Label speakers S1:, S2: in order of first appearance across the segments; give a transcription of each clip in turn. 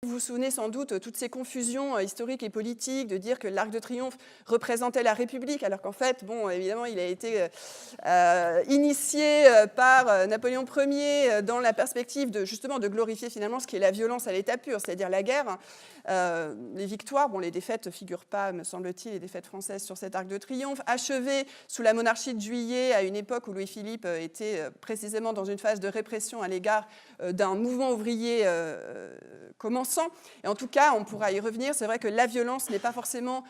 S1: Vous vous souvenez sans doute toutes ces confusions historiques et politiques de dire que l'Arc de Triomphe représentait la République, alors qu'en fait, bon, évidemment, il a été initié par Napoléon Ier dans la perspective de, justement, de glorifier finalement ce qui est la violence à l'état pur, c'est-à-dire la guerre. Les victoires, bon, les défaites ne figurent pas, me semble-t-il, les défaites françaises sur cet Arc de Triomphe, achevées sous la monarchie de Juillet, à une époque où Louis-Philippe était précisément dans une phase de répression à l'égard d'un mouvement ouvrier commençant. Et en tout cas, on pourra y revenir. C'est vrai que la violence n'est pas forcément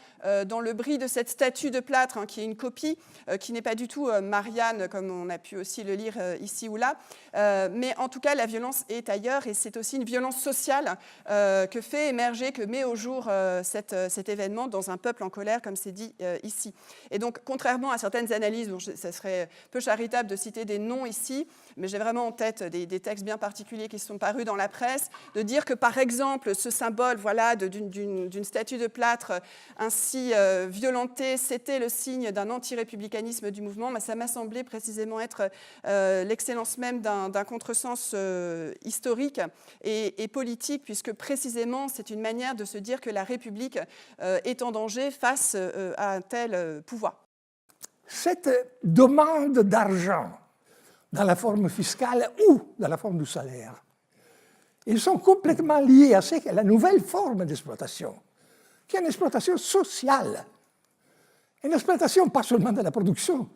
S1: dans le bris de cette statue de plâtre, qui est une copie, qui n'est pas du tout Marianne, comme on a pu aussi le lire ici ou là. Mais en tout cas, la violence est ailleurs et c'est aussi une violence sociale que fait émerger, que met au jour cet événement dans un peuple en colère, comme c'est dit ici. Et donc, contrairement à certaines analyses, bon, ça serait peu charitable de citer des noms ici, mais j'ai vraiment en tête des textes bien particuliers qui sont parus dans la presse, de dire que, par exemple, ce symbole voilà, d'une statue de plâtre ainsi violentée, c'était le signe d'un anti-républicanisme du mouvement, mais ça m'a semblé précisément être l'excellence même d'un contresens historique et politique, puisque précisément c'est une manière de se dire que la République est en danger face à un tel pouvoir.
S2: Cette demande d'argent dans la forme fiscale ou dans la forme du salaire, ils sont complètement liés à la nouvelle forme d'exploitation, qui est une exploitation sociale. Une exploitation pas seulement de la production,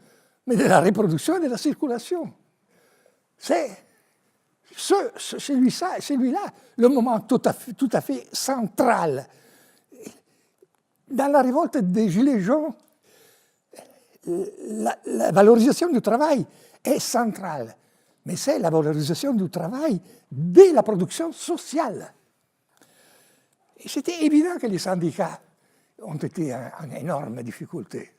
S2: mais de la reproduction et de la circulation. C'est celui-là le moment tout à fait central. Dans la révolte des Gilets jaunes, la valorisation du travail est centrale. Mais c'est la valorisation du travail de la production sociale. Et c'était évident que les syndicats ont été en énorme difficulté.